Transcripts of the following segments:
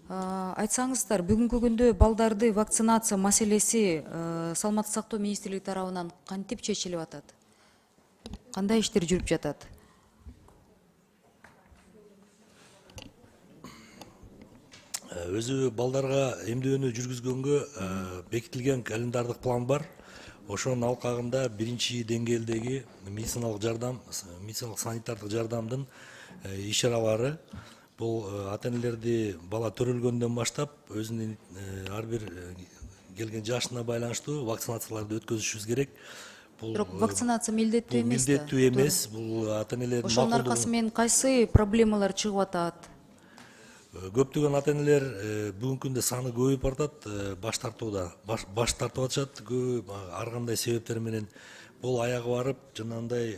Айтсаңыздар, бүгүнкү күндө балдарды вакцинация маселеси Саламаттык сактоо министрлиги тарабынан кантип чечилип атат? Кандай иштер жүрүп жатат? Өзү балдарга эмдөөнү жүргүзгөнгө бекитилген календардык план бар. Ошонун алкагында биринчи деңгээлдеги медициналык жардам, медициналык санитардык жардамдын иш чаралары бул ата энелерди бала төрөлгөндөн баштап өзүнүн ар бир келген жашына байланыштуу вакцинацияларды өткөзүшүбүз керек. Бирок вакцинация милдеттүү эмес да. Милдеттүү эмес, бул ата энелердин Ошонун аркасы менен кайсы проблемалар чыгып атат? Көптөгөн ата энелер бүгүнкү күндө саны көбөйүп баратат, баш тартып атышат көп ар кандай себептер менен. Бул аягы барып жанагындай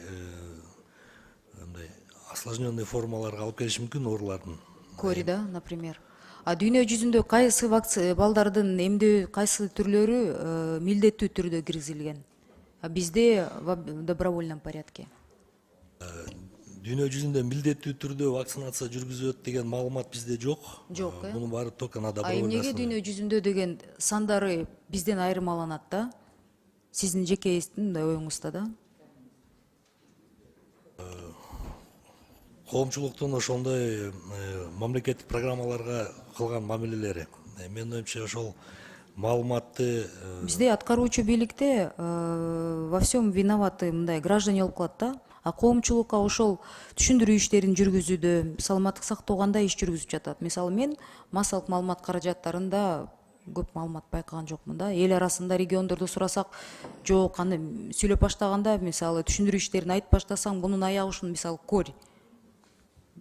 осложненный формаларга алып келиши мүмкүн оорулардын. Кори да, например. Дүйнө жүзүндө кайсы балдардын эмдөө кайсы түрлөрү милдеттүү түрдө киргизилген? Бизде в добровольном порядке. Дүйнө жүзүндө милдеттүү түрдө вакцинация жүргүзүлөт деген маалымат бизде жок. Жок, Мунун баары только на добровольный эмнеге основе. дүйнө жүзүндө деген сандары бизден айырмаланат да? Сиздин жеке оюңузда да? Коомчулуктун ошондой мамлекеттик программаларга кылган мамилелери. Менин оюмча ошол маалыматты Бизде аткаруучу бийликте во всем виноваты мындай граждане болуп калат да. Коомчулукка ошол түшүндүрүү иштерин жүргүзүүдө саламаттык сактоо кандай иш жүргүзүп жатат? Мисалы мен массалык маалымат каражаттарында көп маалымат байкаган жокмун да. Эл арасында региондордо сурасак, жок, аны сүйлөп баштаганда мисалы түшүндүрүү иштерин айтып баштасаң, бунун аягы ушун мисалы кори.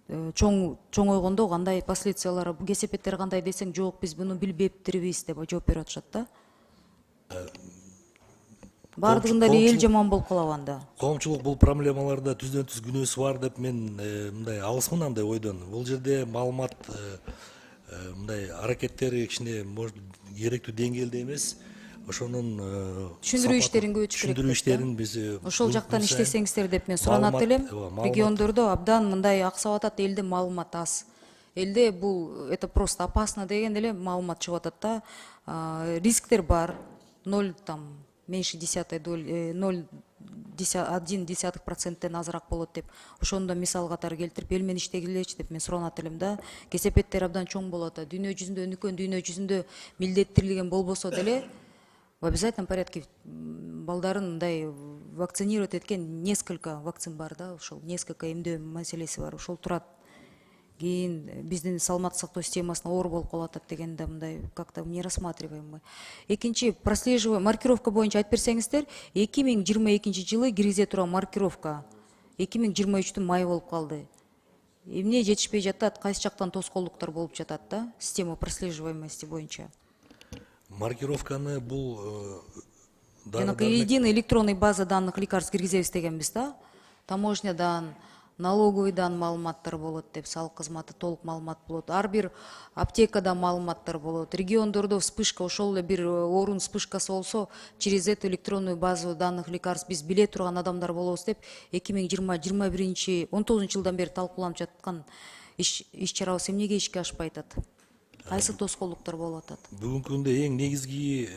Чоңойгондо кандай последствиялары, кесепеттери кандай десең, жок, биз буну билбептирбиз деп жооп берип атышат да. Бардыгында эле эл жаман болуп калабы анда. Коомчулук бул проблемаларда түздөн түз күнөөсү бар деп мен мындай алысмын андай ойдон. Бул жерде маалымат мындай аракеттери кичине может керектүү деңгээлде эмес. Ошонун Түшүндүрүү иштерин көбөйтүш керек. Түшүндүрүү иштерин биз ошол жактан иштесеңиздер деп мен суранат элем. Региондордо абдан мындай аксап атат, элде маалымат аз. Элде бул это просто опасно деген эле маалымат чыгып атат да. Рисктер бар. 0 там меньше 0,1% азыраак болот деп. Ошондо мисал катары келтирип, эл менен иштегилечи деп мен суранат элем да. Кесепеттер абдан чоң болот. Дүйнө жүзүндө, өнүккөн дүйнө жүзүндө милдеттирилген болбосо деле в обязательном порядке балдарын мындай вакцинировать эткен несколько вакцин бар да, ошол несколько эмдөө маселеси бар. Ошол турат. Кийин биздин саламаттык сактоо системасына оор болуп калып атат дегенде мындай как-то не рассматриваем мы. Экинчи, прослеживание, маркировка боюнча айтып берсеңиздер, 2022 жылы киргизе турган маркировка 2023 май болуп калды. Эмне жетишпей жатат, кайсы жактан тоскоолдуктар болуп жатат да, система прослеживаемости боюнча. Маркировканы бул Единый электронный база данных лекарств киргизебиз дегенбиз да. Таможнядан, налоговыйдан маалыматтар болот деп, салык кызматы толук маалымат болот. Ар бир аптекада маалыматтар болот. Региондордо вспышка, ошол эле бир оорунун вспышкасы болсо, через эту электронную базу данных лекарств биз биле турган адамдар болобуз деп 2020-19 жылдан бери талкууланып жаткан иш чарабыз эмнеге ишке ашпай атат? Кайсы тоскоолдуктар болуп атат? Бүгүнкү күндө эң негизги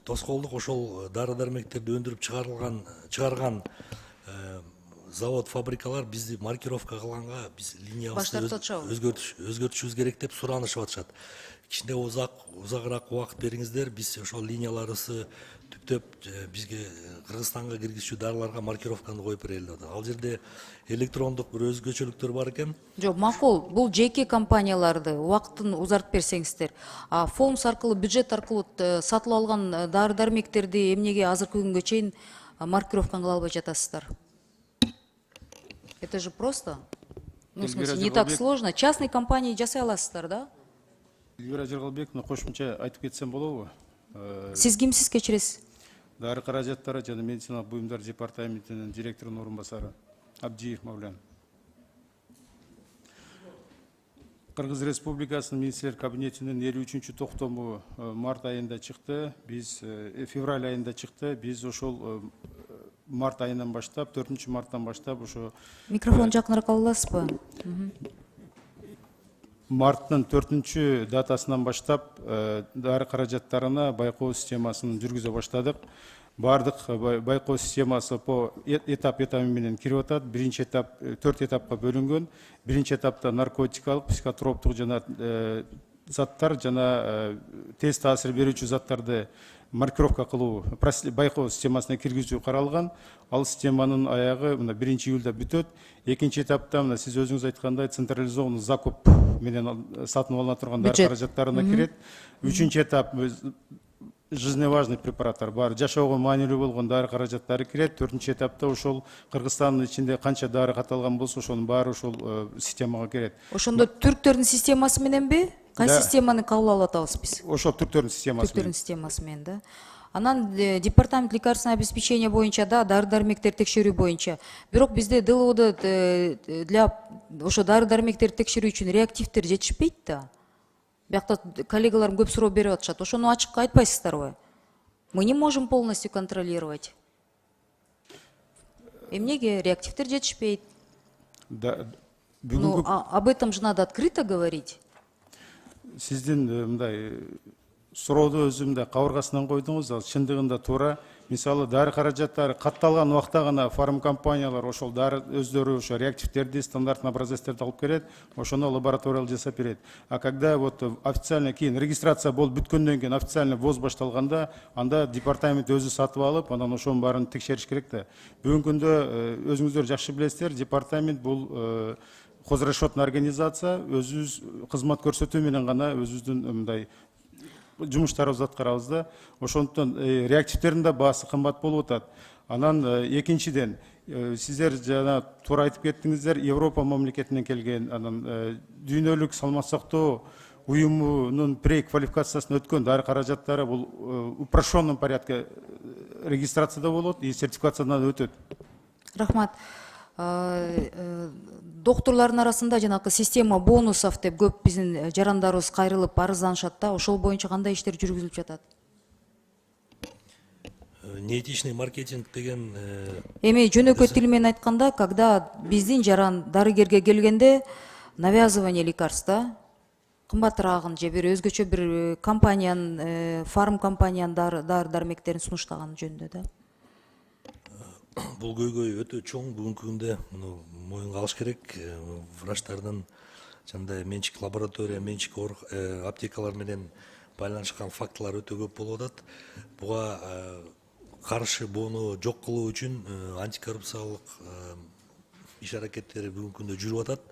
тоскоолдук ошол дары-дармектерди өндүрүп чыгарган завод, фабрикалар бизди маркировка кылганга биз линиябызды өзгөртүшүбүз керек деп суранышып атышат. Кичине узагыраак убакыт бериңиздер, биз ошол линияларыбызды түптөп бизге Кыргызстанга киргизүүчү дарыларга маркировканы коюп берели деп атат. Ал жерде электрондук бир өзгөчөлүктөр бар экен. Жок, макул, бул жеке компанияларды убакытын узартып берсеңиздер. Фонд аркылуу, бюджет аркылуу сатылып алган дары-дармектерди эмнеге азыркы күнгө чейин маркировканы кыла албай жатасыздар? Это же просто, ну, в смысле, не так сложно. Частный компании жасай аласыздар да? Элвира Жергалбековна, кошумча айтып кетсем болобу? Сиз кимсиз, кечиресиз? Дары каражаттары жана медициналык буюмдар департаментинин директорунун орун басары Абдиев Мавлян. Кыргыз Республикасынын министрлер кабинетинин 53-чү токтому март айында чыкты. Биз февраль айында чыкты. Биз ошол март айынан баштап, 4-марттан баштап ошо микрофон жакыныраак ала аласызбы? марттын 4 датасынан баштап дары каражаттарына байкоо системасын жүргүзө баштадык. Бардык байкоо системасы по этап менен кирип атат. Биринчи этап 4 этапка бөлүнгөн. Биринчи этапта наркотикалык, психотроптук жана заттар жана тез таасир берүүчү заттарды маркировка кылуу байкоо системасына киргизүү каралган. Ал системанын аягы мына 1-июлда бүтөт. Экинчи этапта мына сиз өзүңүз айткандай централизованный закуп менен сатып алына турган дары каражаттарына кирет. Үчүнчү этап жизненно важный препараттар бар, жашоого маанилүү болгон дары каражаттары кирет. 4-нчү этапта ошол Кыргызстандын ичинде канча дары каталган болсо, ошонун баары ошол системага кирет. Ошондо түрктөрдүн системасы мененби? Кайсы системаны кабыл алып атабыз биз? Ошол түрктөрдүн системасы. Түрктөрдүн системасы менен да. Анан департамент лекарственного обеспечения боюнча да дары-дармектер текшерүү боюнча. Бирок бизде ДЛОдо для ошо дары-дармектерди текшерүү үчүн реактивдер жетишпейт да. Биякта коллегаларым көп суроо берип атышат. Ошону ачык айтпайсыздарбы? Мы не можем полностью контролировать. Эмнеге реактивдер жетишпейт? Да, Ну, об этом же надо открыто говорить. Сиздин мындай суроодо өзүмдө кабыргасынан койдуңуз, ал чындыгында туура. Мисалы дары каражаттары катталган убакта гана фармкомпаниялар ошол дары өздөрү ошо реактивдерди, стандартный образецтерди алып келет, ошону лабораториялык жасап берет. А когда вот официально кийин регистрация болуп бүткөндөн кийин официально ввоз башталганда, анда департамент өзү сатып алып, анан ошонун баарын текшериш керек да. Бүгүнкү күндө өзүңүздөр жакшы билесиздер, департамент бул хозрасчетный организация, өзүбүз кызмат көрсөтүү менен гана өзүбүздүн мындай жумуштарыбызды аткарабыз да. Ошондуктан реактивдердин да баасы кымбат болуп атат. Анан экинчиден сиздер жана туура айтып кеттиңиздер, Европа мамлекетинен келген, анан дүйнөлүк саламат сактоо уюмунун преквалификациясын өткөн дары каражаттары бул упрощенном порядке регистрацияда болот и сертификациядан өтөт. Рахмат. Доктурлардын арасында жанакы система бонусов деп көп биздин жарандарыбыз кайрылып арызданышат да, ошол боюнча кандай иштер жүргүзүлүп жатат? Неэтичный маркетинг деген Эми жөнөкөй тил менен айтканда, когда биздин жаран дарыгерге келгенде навязывание лекарства кымбатыраагын же бир өзгөчө бир компаниянын, фарм компаниянын дары-дармектерин сунуштаганы жөнүндө да. Бул көйгөй өтө чоң. Бүгүнкү күндө муну моюнга алыш керек. Врачтардын жандай менчик лаборатория, менчик аптекалар менен байланышкан фактылар өтө көп болуп атат. Буга каршы буну жок кылуу үчүн антикоррупциялык иш аракеттери бүгүнкү күндө жүрүп атат.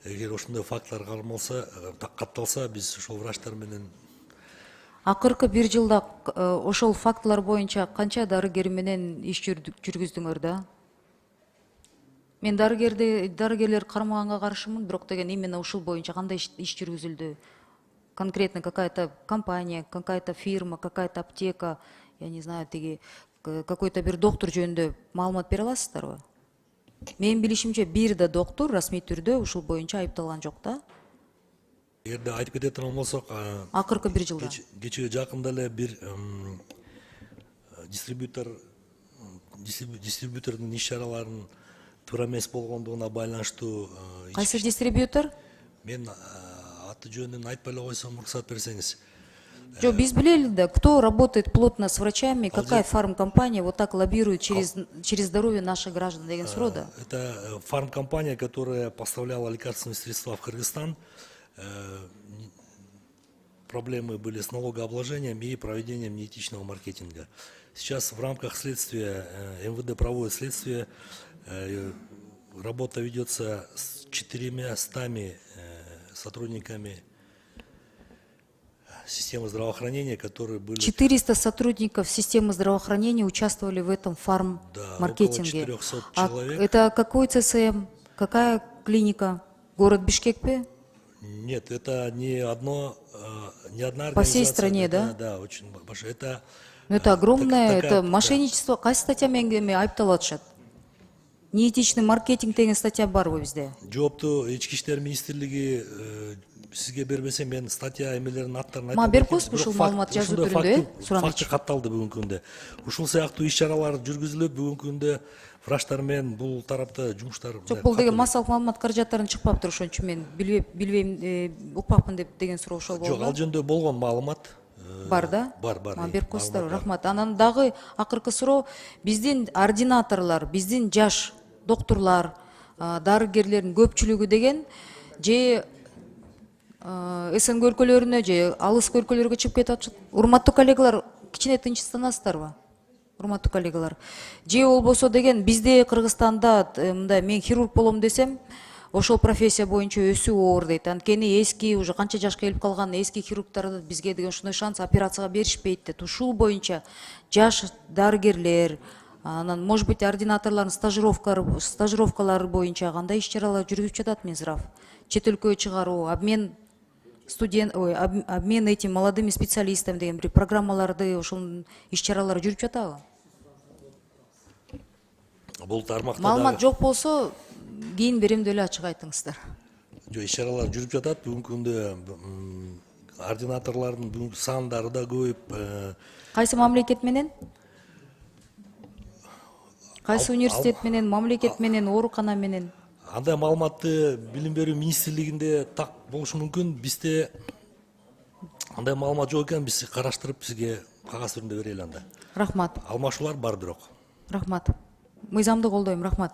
Эгер ошондой фактылар катталса, биз ошол врачтар менен Акыркы бир жылда ошол фактылар боюнча канча дарыгер менен иш жүргүздүңөр да? Мен дарыгерлер кармаганга каршымын, бирок деген именно ушул боюнча кандай иш жүргүзүлдү? Конкретно какая-то компания, какая-то фирма, какая-то аптека, я не знаю, какой-то бир доктор жөнүндө маалымат бере аласыздарбы? Менин билишимче бир да доктор расмий түрдө ушул боюнча айыпталган жок да? Эгерде айтып кете турган болсок, Акыркы бир жылда. Кечээ жакында эле бир дистрибьютордун иш чараларынын туура эмес болгондугуна байланыштуу. Кайсы дистрибьютор? Мен аты жөнүн айтпай эле койсом, уруксат берсеңиз. Жо, биз билели да, кто работает плотно с врачами, какая фармкомпания вот так лоббирует через здоровье наших граждан деген суроо да. Это фармкомпания, которая поставляла лекарственные средства в Кыргызстан. Проблемы были с налогообложением и проведением неэтичного маркетинга. Сейчас в рамках следствия МВД проводит следствие. Работа ведется с 400 сотрудниками системы здравоохранения, которые были... 400 сотрудников системы здравоохранения участвовали в этом фарм-маркетинге. Да, около 400 человек. Это какой ЦСМ? Какая клиника? Город Бишкек? Нет, это не одна организация. По всей стране, да? Да, очень большое. Это огромное, это мошенничество. Какая статья менгеме айыпталып атышат? Неэтичный маркетинг деген статья бар бизде. Жоопту Ички иштер министрлиги сизге бербесем мен статья эмелердин аттарын Мага айтам берип экен. коесузбу Бирок ушул факт- маалымат жазуу ушундай түрүндө, факты- сураныч? факты катталды бүгүнкү күндө. Ушул сыяктуу иш-чаралар жүргүзүлүп, бүгүнкү күндө врачтар менен бул тарапта жумуштар Жок, бул деген массалык маалымат каражаттарынан чыкпаптыр, ошон үчүн мен билбейм, укпакмын деген суроо ошол Жок, болду. ал жөнүндө болгон маалымат Бар да? бар. Мага берип коесуздар, маалымат бар. рахмат. Анан дагы акыркы суроо, биздин ординаторлор, биздин жаш доктурлар, дарыгерлердин көпчүлүгү деген же СНГ өлкөлөрүнө же алыскы өлкөлөргө чыгып кетип атышат. Урматтуу коллегалар, кичине тынчсызданасыздарбы? Урматтуу коллегалар. Же болбосо деген бизде Кыргызстанда мындай мен хирург болом десем, ошол профессия боюнча өсүү оор дейт. Анткени эски уже канча жашка келип калган эски хирургдарды бизге деген ушундай шанс операцияга беришпейт дейт. Ушул боюнча жаш дарыгерлер, анан может быть ординаторлордун стажировкалары боюнча кандай иш-чаралар жүргүзүп жатат Минздрав? Чет өлкөгө чыгаруу, обмен обмен этим молодыми специалистами деген бир программаларды, ошол иш-чаралар жүрүп жатабы? Бул тармакта Маалымат жок болсо кийин берем деп эле ачык айтыңыздар. жок, иш-чаралар жүрүп жатат. Бүгүнкү күндө ординаторлордун бүгүнкү сандары да көбөйүп, Кайсы мамлекет менен? Кайсы университет менен, мамлекет менен, оорукана менен? андай маалыматты билим берүү министрлигинде так болушу мүмкүн. Бизде андай маалымат жок экен, биз караштырып сизге кагаз түрүндө берели анда. Рахмат. Алмашуулар бар бирок. Рахмат. Мыйзамды колдойм, рахмат.